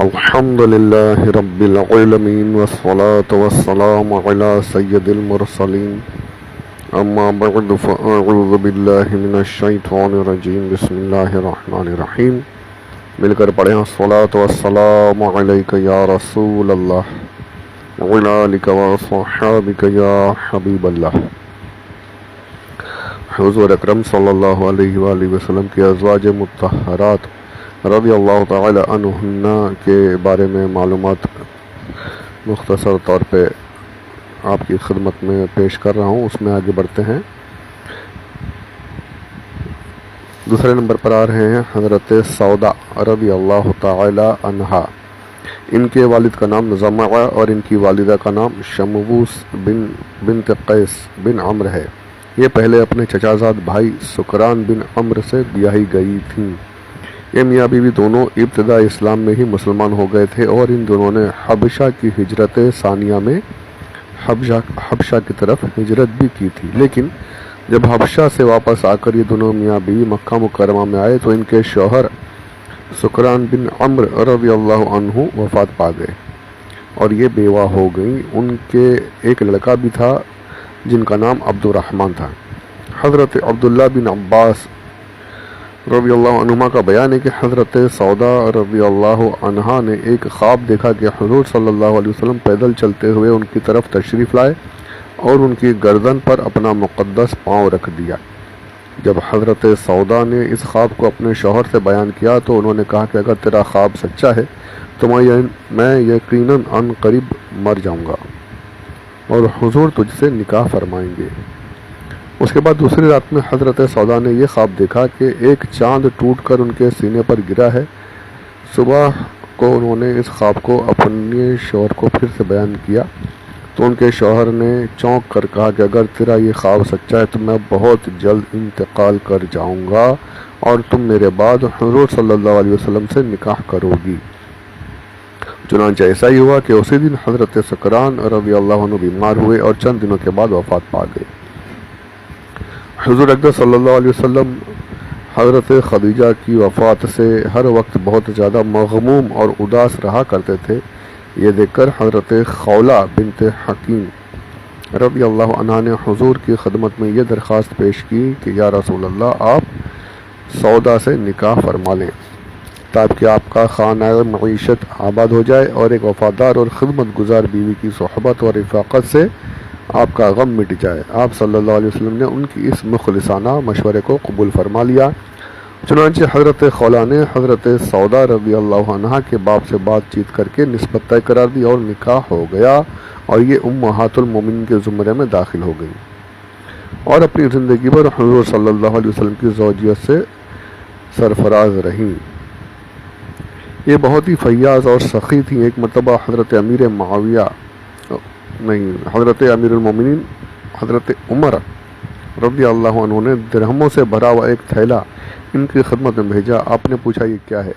الحمد لله رب العالمين والصلاة والسلام على سيد المرسلين اما بعد فاعوذ بالله من الشیطان الرجیم بسم اللہ الرحمن الرحیم. مل کر پڑھیں الصلاة والسلام علیک یا رسول اللہ وعلی آلک وصحابک یا حبیب اللہ. حضور اکرم صلی اللہ علیہ وآلہ وسلم کی ازواج مطہرات رضی اللہ تعالی عنہن کے بارے میں معلومات مختصر طور پہ آپ کی خدمت میں پیش کر رہا ہوں. اس میں آگے بڑھتے ہیں. دوسرے نمبر پر آ رہے ہیں حضرت سودا رضی اللہ تعالی عنہا. ان کے والد کا نام زمعہ اور ان کی والدہ کا نام شموس بنت قیس بن عمرو ہے. یہ پہلے اپنے چچازاد بھائی سکران بن عمرو سے بیاہی گئی تھیں. یہ میاں بیوی دونوں ابتدا اسلام میں ہی مسلمان ہو گئے تھے اور ان دونوں نے حبشہ کی ہجرت ثانیہ میں حبشہ کی طرف ہجرت بھی کی تھی. لیکن جب حبشہ سے واپس آ کر یہ دونوں میاں بیوی مکہ مکرمہ میں آئے تو ان کے شوہر سکران بن عمرو رضی اللہ عنہ وفات پا گئے اور یہ بیوہ ہو گئیں. ان کے ایک لڑکا بھی تھا جن کا نام عبد الرحمن تھا. حضرت عبداللہ بن عباس رضی اللہ عنہما کا بیان ہے کہ حضرت سودا رضی اللہ عنہا نے ایک خواب دیکھا کہ حضور صلی اللہ علیہ وسلم پیدل چلتے ہوئے ان کی طرف تشریف لائے اور ان کی گردن پر اپنا مقدس پاؤں رکھ دیا. جب حضرت سودا نے اس خواب کو اپنے شوہر سے بیان کیا تو انہوں نے کہا کہ اگر تیرا خواب سچا ہے تو میں یقیناً عن قریب مر جاؤں گا اور حضور تجھ سے نکاح فرمائیں گے. اس کے بعد دوسری رات میں حضرت سودا نے یہ خواب دیکھا کہ ایک چاند ٹوٹ کر ان کے سینے پر گرا ہے. صبح کو انہوں نے اس خواب کو اپنے شوہر کو پھر سے بیان کیا تو ان کے شوہر نے چونک کر کہا کہ اگر تیرا یہ خواب سچا ہے تو میں بہت جلد انتقال کر جاؤں گا اور تم میرے بعد حضور صلی اللہ علیہ وسلم سے نکاح کرو گی. چنانچہ ایسا ہی ہوا کہ اسی دن حضرت سکران رضی اللہ عنہ بیمار ہوئے اور چند دنوں کے بعد وفات پا گئے. حضور اکرم صلی اللہ علیہ وسلم حضرت خدیجہ کی وفات سے ہر وقت بہت زیادہ مغموم اور اداس رہا کرتے تھے. یہ دیکھ کر حضرت خولہ بنت حکیم رضی اللہ عنہ نے حضور کی خدمت میں یہ درخواست پیش کی کہ یا رسول اللہ آپ سودا سے نکاح فرما لیں تاکہ آپ کا خانہ معیشت آباد ہو جائے اور ایک وفادار اور خدمت گزار بیوی کی صحبت اور رفاقت سے آپ کا غم مٹ جائے. آپ صلی اللہ علیہ وسلم نے ان کی اس مخلصانہ مشورے کو قبول فرما لیا. چنانچہ حضرت خولہ نے حضرت سودا رضی اللہ عنہ کے باپ سے بات چیت کر کے نسبت طے قرار دی اور نکاح ہو گیا اور یہ امہات المومنین کے زمرے میں داخل ہو گئی اور اپنی زندگی پر حضور صلی اللہ علیہ وسلم کی زوجیت سے سرفراز رہیں. یہ بہت ہی فیاض اور سخی تھیں. ایک مرتبہ حضرت حضرت امیر المومنین حضرت عمر رضی اللہ عنہ نے درہموں سے بھرا ہوا ایک تھیلا ان کی خدمت میں بھیجا. آپ نے پوچھا یہ کیا ہے؟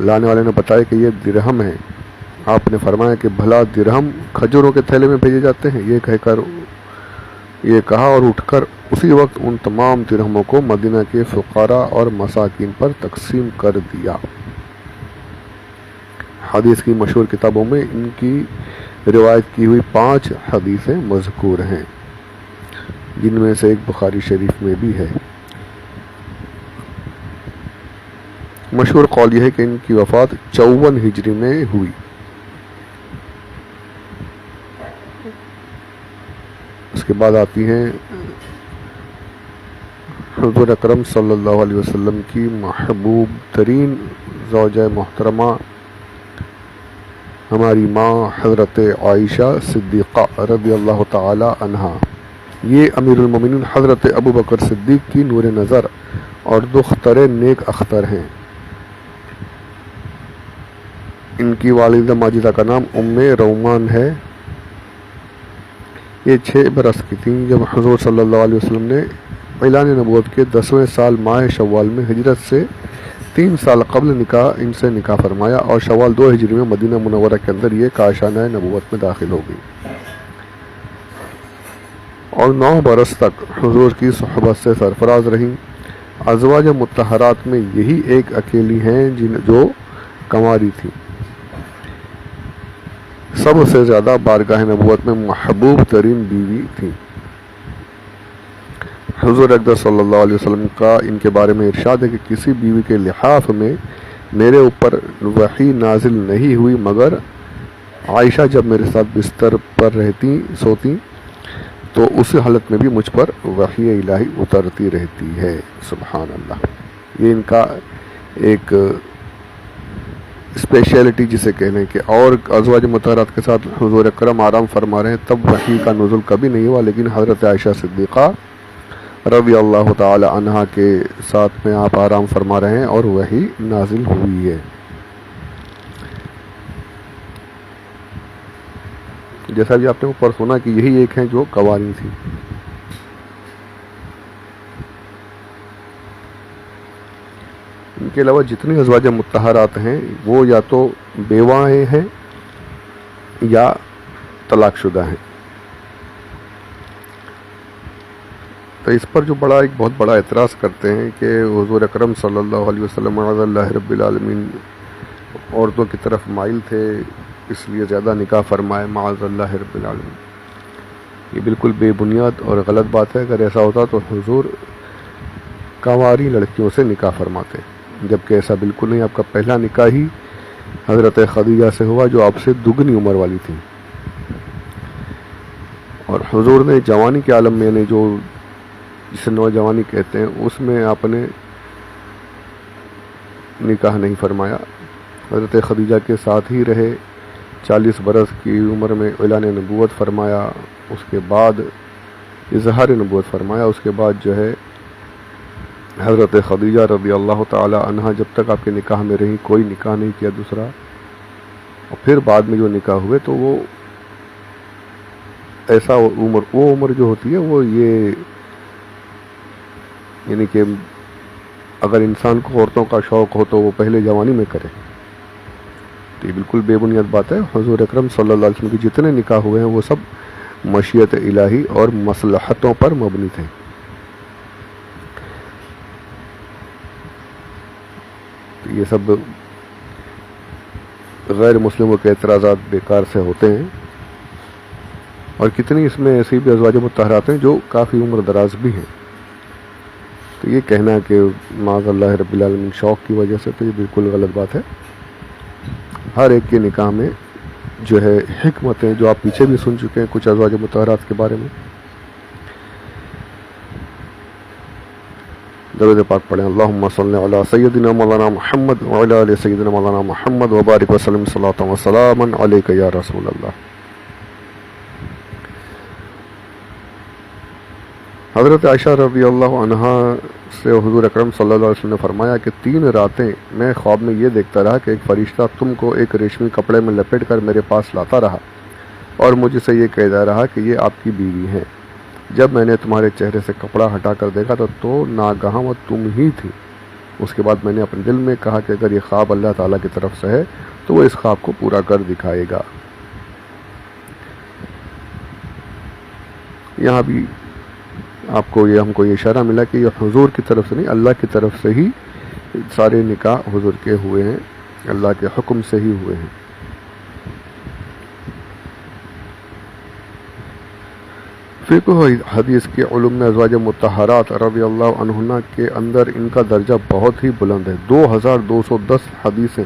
لانے والے نے بتایا کہ یہ درہم ہے. آپ نے فرمایا کہ بھلا درہم کھجوروں کے تھیلے میں بھیجے جاتے ہیں؟ یہ کہا اور اٹھ کر اسی وقت ان تمام درہموں کو مدینہ کے فقراء اور مساکین پر تقسیم کر دیا. حدیث کی مشہور کتابوں میں ان کی روایت کی ہوئی 5 حدیثیں مذکور ہیں جن میں سے ایک بخاری شریف میں بھی ہے. مشہور قول یہ ہے کہ ان کی وفات 54 ہجری میں ہوئی. اس کے بعد آتی ہیں حضور اکرم صلی اللہ علیہ وسلم کی محبوب ترین زوجہ محترمہ ہماری ماں حضرت عائشہ صدیقہ رضی اللہ تعالی عنہا. یہ امیر المومنین حضرت ابو بکر صدیق کی نور نظر اور دختر نیک اختر ہیں. ان کی والدہ ماجدہ کا نام ام رومان ہے. یہ 6 برس کی تھیں جب حضور صلی اللہ علیہ وسلم نے اعلان نبوت کے 10ویں سال ماہ شوال میں ہجرت سے 3 سال قبل ان سے نکاح فرمایا اور شوال 2 ہجری میں مدینہ منورہ کے اندر یہ کاشانہ نبوت میں داخل ہو گئی اور 9 برس تک حضور کی صحبت سے سرفراز رہیں. ازواج مطہرات میں یہی ایک اکیلی ہیں جو کنواری تھیں. سب سے زیادہ بارگاہ نبوت میں محبوب ترین بیوی تھیں۔ حضور اکرم صلی اللہ علیہ وسلم کا ان کے بارے میں ارشاد ہے کہ کسی بیوی کے لحاف میں میرے اوپر وحی نازل نہیں ہوئی مگر عائشہ جب میرے ساتھ بستر پر سوتی تو اسی حالت میں بھی مجھ پر وحی الہی اترتی رہتی ہے۔ سبحان اللہ، یہ ان کا ایک اسپیشلٹی جسے کہنے کہ اور ازواج مطہرات کے ساتھ حضور اکرم آرام فرما رہے ہیں تب وحی کا نزول کبھی نہیں ہوا، لیکن حضرت عائشہ صدیقہ رضی اللہ تعالی عنہا کے ساتھ میں آپ آرام فرما رہے ہیں اور وحی نازل ہوئی ہے۔ جیسا بھی آپ نے اوپر سنا کہ یہی ایک ہیں جو قوارین تھی۔ ان کے علاوہ جتنی ازواج مطہرات ہیں وہ یا تو بیوائیں ہیں یا طلاق شدہ ہیں۔ تو اس پر جو ایک بہت بڑا اعتراض کرتے ہیں کہ حضور اکرم صلی اللہ علیہ وسلم معاذ اللہ رب العالمین عورتوں کی طرف مائل تھے، اس لیے زیادہ نکاح فرمائے معاذ اللہ رب العالمین۔ یہ بالکل بے بنیاد اور غلط بات ہے۔ اگر ایسا ہوتا تو حضور کنواری لڑکیوں سے نکاح فرماتے، جبکہ ایسا بالکل نہیں۔ آپ کا پہلا نکاح ہی حضرت خدیجہ سے ہوا جو آپ سے دگنی عمر والی تھی، اور حضور نے جوانی کے عالم میں جو جسے نوجوانی کہتے ہیں اس میں آپ نے نکاح نہیں فرمایا۔ حضرت خدیجہ کے ساتھ ہی رہے، 40 برس کی عمر میں اعلان نبوت فرمایا، اس کے بعد اظہار نبوت فرمایا، اس کے بعد جو ہے حضرت خدیجہ رضی اللہ تعالی عنہا جب تک آپ کے نکاح میں رہی کوئی نکاح نہیں کیا دوسرا، اور پھر بعد میں جو نکاح ہوئے تو وہ ایسا عمر جو ہوتی ہے وہ یہ یعنی کہ اگر انسان کو عورتوں کا شوق ہو تو وہ پہلے جوانی میں کرے، تو یہ بالکل بے بنیاد بات ہے۔ حضور اکرم صلی اللہ علیہ وسلم کے جتنے نکاح ہوئے ہیں وہ سب مشیت الہی اور مصلحتوں پر مبنی تھے۔ یہ سب غیر مسلموں کے اعتراضات بیکار سے ہوتے ہیں، اور کتنی اس میں ایسی بھی ازواج مطہرات ہیں جو کافی عمر دراز بھی ہیں۔ تو یہ کہنا کہ معاذ اللہ رب العالمین شوق کی وجہ سے، تو یہ بالکل غلط بات ہے۔ ہر ایک کے نکاح میں جو ہے حکمتیں جو آپ پیچھے بھی سن چکے ہیں کچھ ازواج مطہرات کے بارے میں۔ درود پاک پڑھیں، اللہم صلی علی سیدنا مولانا محمد وعلی آل سیدنا مولانا محمد وبارک وسلم صلاۃ و سلاما علیک یا رسول اللہ۔ حضرت عائشہ رضی اللہ عنہا سے حضور اکرم صلی اللہ علیہ وسلم نے فرمایا کہ 3 راتیں میں خواب میں یہ دیکھتا رہا کہ ایک فرشتہ تم کو ایک ریشمی کپڑے میں لپیٹ کر میرے پاس لاتا رہا اور مجھ سے یہ کہتا رہا کہ یہ آپ کی بیوی ہیں۔ جب میں نے تمہارے چہرے سے کپڑا ہٹا کر دیکھا تو ناگہاں وہ تم ہی تھی۔ اس کے بعد میں نے اپنے دل میں کہا کہ اگر یہ خواب اللہ تعالیٰ کی طرف سے ہے تو وہ اس خواب کو پورا کر دکھائے گا۔ یہاں بھی آپ کو ہم کو یہ اشارہ ملا کہ یہ حضور کی طرف سے نہیں، اللہ کی طرف سے ہی سارے نکاح حضور کے ہوئے ہیں، اللہ کے حکم سے ہی ہوئے ہیں۔ فقہ حدیث کے علوم میں ازواج مطہرات رضی اللہ عنہن کے اندر ان کا درجہ بہت ہی بلند ہے۔ 2210 حدیثیں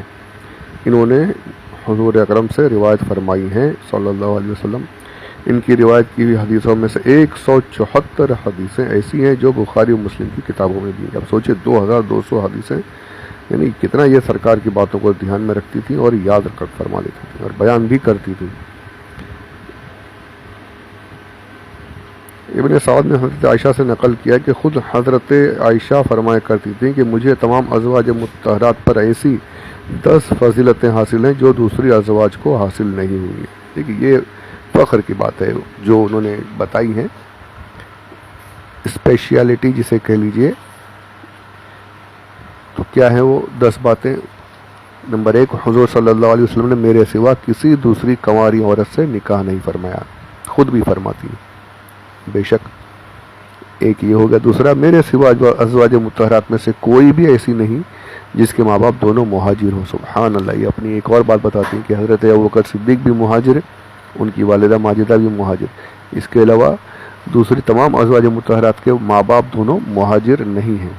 انہوں نے حضور اکرم سے روایت فرمائی ہیں صلی اللہ علیہ وسلم۔ ان کی روایت کی ہوئی حدیثوں میں سے 174 حدیثیں ایسی ہیں جو بخاری و مسلم کی کتابوں میں بھی ہیں۔ اب سوچیں 2200 حدیثیں، یعنی کتنا یہ سرکار کی باتوں کو دھیان میں رکھتی تھیں اور یاد کر فرما لیتی تھیں اور بیان بھی کرتی تھیں۔ ابن سعد نے حضرت عائشہ سے نقل کیا کہ خود حضرت عائشہ فرمایا کرتی تھیں کہ مجھے تمام ازواج مطہرات پر ایسی 10 فضیلتیں حاصل ہیں جو دوسری ازواج کو حاصل نہیں ہوئی ہیں۔ دیکھیے یہ فخر کی بات ہے جو انہوں نے بتائی ہیں، اسپیشیلٹی جسے کہہ لیجئے۔ تو کیا ہے وہ 10 باتیں؟ نمبر 1، حضور صلی اللہ علیہ وسلم نے میرے سوا کسی دوسری کنواری عورت سے نکاح نہیں فرمایا، خود بھی فرماتی ہیں بے شک۔ ایک یہ ہو گیا۔ دوسرا، میرے سوا ازواج مطہرات میں سے کوئی بھی ایسی نہیں جس کے ماں باپ دونوں مہاجر ہوں. سبحان اللہ. یہ اپنی ایک اور بات بتاتی ہیں کہ حضرت ابوبکر صدیق بھی مہاجر ہیں, ان کی والدہ ماجدہ بھی مہاجر. اس کے علاوہ دوسری تمام ازواج مطہرات کے ماں باپ دونوں مہاجر نہیں ہیں.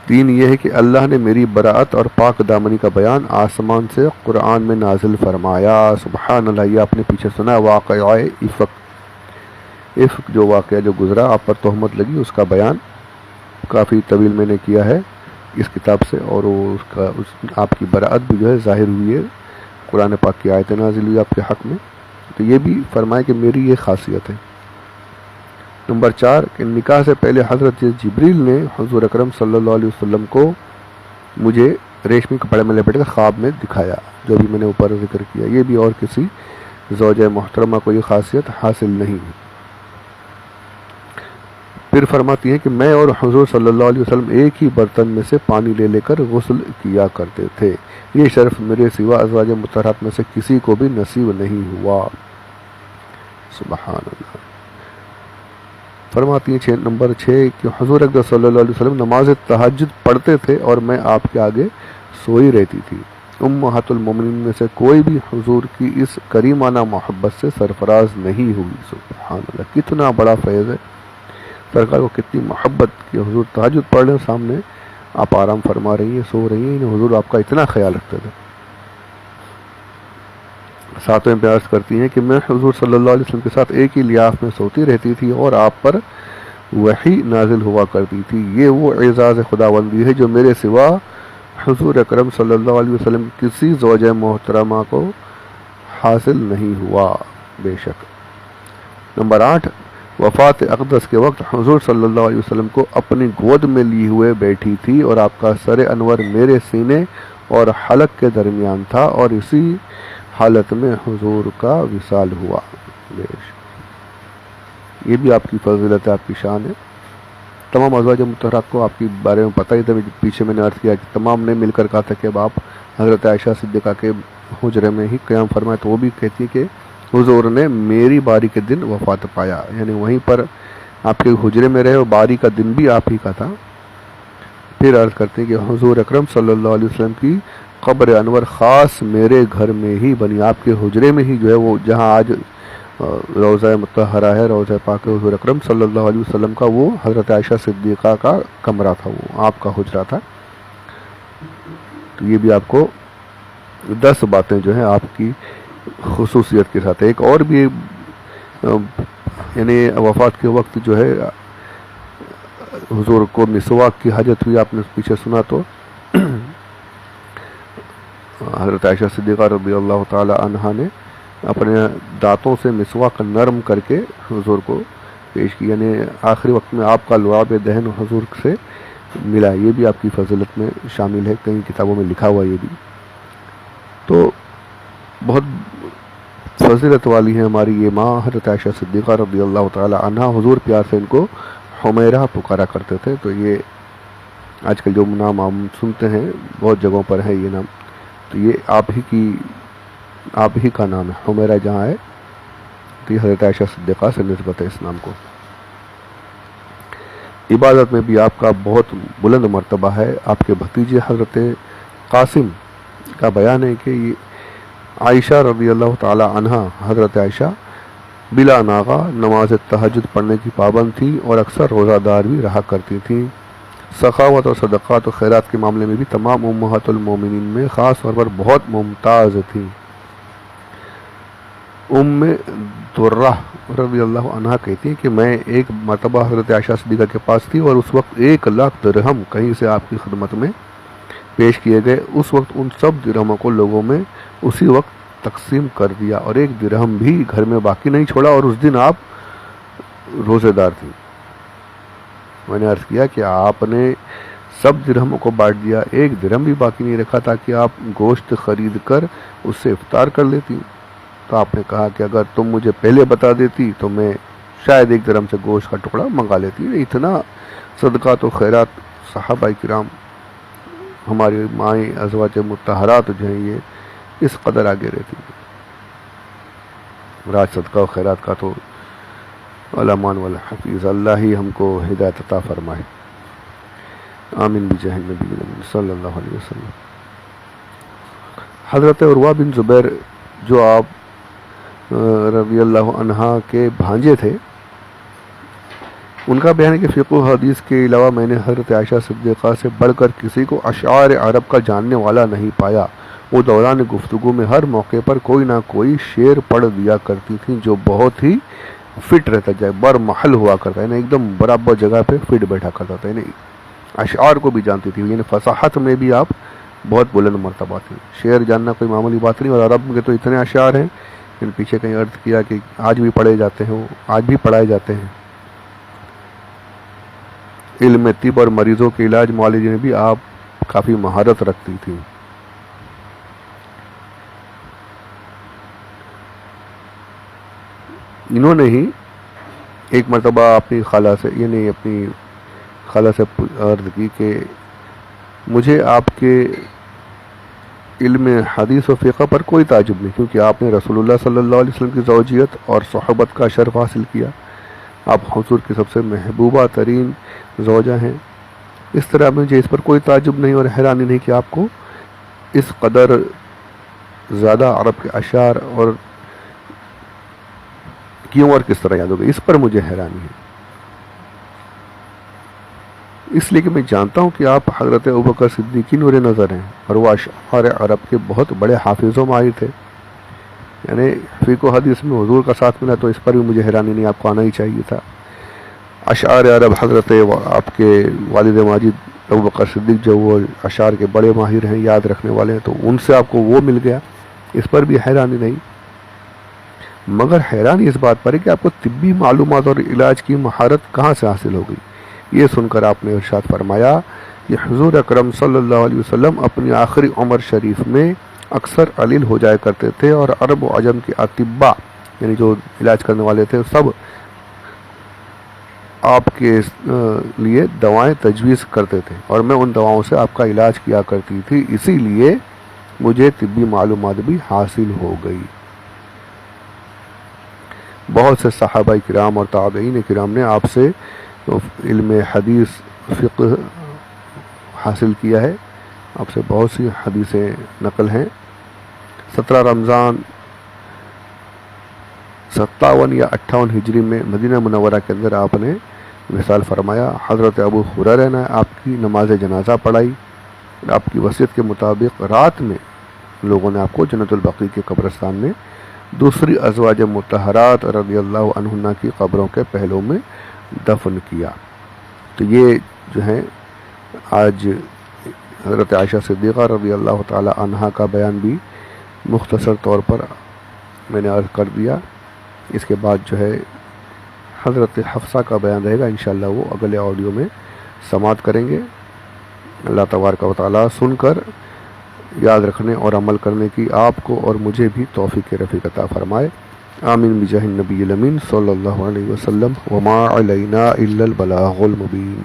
3 یہ ہے کہ اللہ نے میری براءت اور پاک دامنی کا بیان آسمان سے قرآن میں نازل فرمایا. سبحان اللہ. یہ آپ نے پیچھے سنا واقعہ افک جو واقعہ جو گزرا, آپ پر تہمت لگی, اس کا بیان کافی طویل میں نے کیا ہے اس کتاب سے, اور آپ کی براءت بھی جو ہے ظاہر ہوئی ہے, قرآن پاک کی آیتیں نازل ہوئی آپ کے حق میں. تو یہ بھی فرمائے کہ میری یہ خاصیت ہے. نمبر 4 کہ نکاح سے پہلے حضرت جبریل نے حضور اکرم صلی اللہ علیہ وسلم کو مجھے ریشمی کپڑے میں لپیٹ کر خواب میں دکھایا, جو بھی میں نے اوپر ذکر کیا. یہ بھی اور کسی زوجہ محترمہ کو یہ خاصیت حاصل نہیں ہے. پھر فرماتی ہیں کہ میں اور حضور صلی اللہ علیہ وسلم ایک ہی برتن میں سے پانی لے کر غسل کیا کرتے تھے. یہ شرف میرے سوا ازواج مطہرات میں سے کسی کو بھی نصیب نہیں ہوا. سبحان اللہ. فرماتی ہیں نمبر 6 کہ حضور اکرم صلی اللہ علیہ وسلم نماز تہجد پڑھتے تھے اور میں آپ کے آگے سوئی رہتی تھی. امہات المومنین میں سے کوئی بھی حضور کی اس کریمانہ محبت سے سرفراز نہیں ہوئی. سبحان اللہ. کتنا بڑا فیض ہے, سرکار کو کتنی محبت کی. حضور تہجد پڑھ رہے ہیں, سامنے آپ آرام فرما رہی ہیں, سو رہی ہیں, حضور آپ کا اتنا خیال رکھتے تھے. 7ویں پہ عرض کرتی ہیں کہ میں حضور صلی اللہ علیہ وسلم کے ساتھ ایک ہی لیاف میں سوتی رہتی تھی اور آپ پر وحی نازل ہوا کرتی تھی. یہ وہ اعزاز خداوندی ہے جو میرے سوا حضور اکرم صلی اللہ علیہ وسلم کسی زوجہ محترمہ کو حاصل نہیں ہوا بے شک. نمبر 8 وفات اقدس کے وقت حضور صلی اللہ علیہ وسلم کو اپنی گود میں لی ہوئے بیٹھی تھی اور آپ کا سر انور میرے سینے اور حلق کے درمیان تھا, اور اسی حالت میں حضور کا وصال ہوا. یہ بھی آپ کی فضیلت ہے, آپ کی شان ہے. تمام ازواج مطہرات کو آپ کے بارے میں پتہ ہی تھا. پیچھے میں نے عرض کیا کہ تمام نے مل کر کہا تھا کہ اب آپ حضرت عائشہ صدیقہ کے حجرے میں ہی قیام فرمائے, تو وہ بھی کہتی کہ حضور نے میری باری کے دن وفات پایا, یعنی وہیں پر آپ کے حجرے میں رہے, اور باری کا دن بھی آپ ہی کا تھا. پھر عرض کرتے ہیں کہ حضور اکرم صلی اللہ علیہ وسلم کی قبر انور خاص میرے گھر میں ہی بنی, آپ کے حجرے میں ہی جو ہے وہ جہاں آج روضہ مطہرہ ہے, روضہ پاک حضور اکرم صلی اللہ علیہ وسلم کا, وہ حضرت عائشہ صدیقہ کا کمرہ تھا, وہ آپ کا حجرہ تھا. تو یہ بھی آپ کو 10 باتیں جو ہیں آپ کی خصوصیت کے ساتھ. ایک اور بھی یعنی وفات کے وقت جو ہے حضور کو مسواک کی حاجت ہوئی, آپ نے پیچھے سنا. تو حضرت عائشہ صدیقہ رضی اللہ تعالی عنہا نے اپنے دانتوں سے مسواک نرم کر کے حضور کو پیش کی, یعنی آخری وقت میں آپ کا لعاب دہن حضور سے ملا. یہ بھی آپ کی فضیلت میں شامل ہے, کئی کتابوں میں لکھا ہوا یہ بھی. تو بہت فضیلت والی ہیں ہماری یہ ماں حضرت عائشہ صدیقہ رضی اللہ تعالی عنہا. حضور پیار سے ان کو حمیرہ پکارا کرتے تھے. تو یہ آج کل جو نام ہم سنتے ہیں بہت جگہوں پر ہے یہ نام, تو یہ آپ ہی کا نام ہے. حمیرہ جہاں ہے تو یہ حضرت عائشہ صدیقہ سے نسبت ہے اس نام کو. عبادت میں بھی آپ کا بہت بلند مرتبہ ہے. آپ کے بھتیجے حضرت قاسم کا بیان ہے کہ عائشہ رضی اللہ تعالی عنہا, حضرت عائشہ بلا ناغہ نماز تہجد پڑھنے کی پابند تھی اور اکثر روزہ دار بھی رہا کرتی تھیں. سخاوت اور صدقات و خیرات کے معاملے میں بھی تمام امہات المومنین میں خاص طور پر بہت ممتاز تھیں. ام درہ رضی اللہ عنہا کہتی ہیں کہ میں ایک مرتبہ حضرت عائشہ صدیقہ کے پاس تھی اور اس وقت 1,00,000 درہم کہیں سے آپ کی خدمت میں پیش کیے گئے. اس وقت ان سب درہموں کو لوگوں میں اسی وقت تقسیم کر دیا اور 1 درہم بھی گھر میں باقی نہیں چھوڑا, اور اس دن آپ روزے دار تھیں. میں نے عرض کیا کہ آپ نے سب درہموں کو بانٹ دیا, 1 درہم بھی باقی نہیں رکھا تاکہ آپ گوشت خرید کر اس سے افطار کر لیتی. تو آپ نے کہا کہ اگر تم مجھے پہلے بتا دیتی تو میں شاید 1 درہم سے گوشت کا ٹکڑا منگا لیتی. اتنا صدقات و خیرات صحابہ کرام, ہماری مائیں ازواج مطہرات جو ہیں یہ اس قدر آگے رہتی ہیں. راج صدقہ و خیرات کا تو علمان والحفیظ, اللہ ہی ہم کو ہدایت عطا فرمائے. آمین بجاہ النبی صلی اللہ علیہ وسلم۔ حضرت عروہ بن زبیر جو آپ رضی اللہ عنہ کے بھانجے تھے، ان کا بیان ہے کہ فقہ و حدیث کے علاوہ میں نے حضرت عائشہ صدیقہ سے بڑھ کر کسی کو اشعار عرب کا جاننے والا نہیں پایا۔ وہ دوران گفتگو میں ہر موقع پر کوئی نہ کوئی شعر پڑھ دیا کرتی تھیں جو بہت ہی فٹ رہتا جائے، بر محل ہوا کرتا ہے، یعنی ایک دم برابر جگہ پہ فٹ بیٹھا کرتا تھا، یعنی اشعار کو بھی جانتی تھی، یعنی فصاحت میں بھی آپ بہت بلند مرتبہ تھی۔ شعر جاننا کوئی معمولی بات نہیں، اور عرب کے تو اتنے اشعار ہیں، پیچھے کہیں عرض کیا کہ آج بھی پڑھے جاتے ہیں، وہ آج بھی پڑھائے جاتے ہیں۔ علم طب اور مریضوں کے علاج معالجے میں بھی آپ کافی مہارت رکھتی تھیں۔ انہوں نے ہی ایک مرتبہ اپنی خالہ سے، یعنی اپنی خالہ سے عرض کی کہ مجھے آپ کے علم حدیث و فقہ پر کوئی تعجب نہیں، کیونکہ آپ نے رسول اللہ صلی اللہ علیہ وسلم کی زوجیت اور صحبت کا شرف حاصل کیا، آپ حضور کی سب سے محبوبہ ترین زوجہ ہیں۔ اس طرح مجھے اس پر کوئی تعجب نہیں اور حیرانی نہیں کہ آپ کو اس قدر زیادہ عرب کے اشعار اور کیوں اور کس طرح یاد ہو گئی، اس پر مجھے حیرانی ہے، اس لیے کہ میں جانتا ہوں کہ آپ حضرت ابوبکر صدیق کی نور نظر ہیں، اور وہ اشعار عرب کے بہت بڑے حافظ و ماہر تھے، یعنی فقہ و حدیث میں حضور کا ساتھ ملا، تو اس پر بھی مجھے حیرانی نہیں، آپ کو آنا ہی چاہیے تھا۔ اشعار عرب حضرت آپ کے والد ماجد ابوبکر صدیق جو وہ اشعار کے بڑے ماہر ہیں، یاد رکھنے والے ہیں، تو ان سے آپ کو وہ مل گیا، اس پر بھی حیرانی نہیں۔ مگر حیرانی اس بات پر ہے کہ آپ کو طبی معلومات اور علاج کی مہارت کہاں سے حاصل ہو گئی۔ یہ سن کر آپ نے ارشاد فرمایا کہ حضور اکرم صلی اللہ علیہ وسلم اپنی آخری عمر شریف میں اکثر علیل ہو جایا کرتے تھے، اور عرب و عجم کے اطباء، یعنی جو علاج کرنے والے تھے، سب آپ کے لیے دوائیں تجویز کرتے تھے، اور میں ان دواؤں سے آپ کا علاج کیا کرتی تھی، اسی لیے مجھے طبی معلومات بھی حاصل ہو گئی۔ بہت سے صحابہ کرام اور تابعین کرام نے آپ سے علم حدیث فقہ حاصل کیا ہے، آپ سے بہت سی حدیثیں نقل ہیں۔ 17 رمضان 57 یا 58 ہجری میں مدینہ منورہ کے اندر آپ نے وصال فرمایا۔ حضرت ابو ہریرہ نے آپ کی نماز جنازہ پڑھائی، آپ کی وصیت کے مطابق رات میں لوگوں نے آپ کو جنت البقیع کے قبرستان میں دوسری ازواج مطہرات رضی اللہ عنہن کی قبروں کے پہلو میں دفن کیا۔ تو یہ جو ہے آج حضرت عائشہ صدیقہ رضی اللہ تعالی عنہا کا بیان بھی مختصر طور پر میں نے عرض کر دیا۔ اس کے بعد جو ہے حضرت حفصہ کا بیان رہے گا، انشاءاللہ وہ اگلے آڈیو میں سماعت کریں گے۔ اللہ تبارک و تعالی سن کر یاد رکھنے اور عمل کرنے کی آپ کو اور مجھے بھی توفیق رفیق عطا فرمائے، آمین بجاہ النبی الامین صلی اللہ علیہ وسلم۔ وما علینا الا البلاغ المبین۔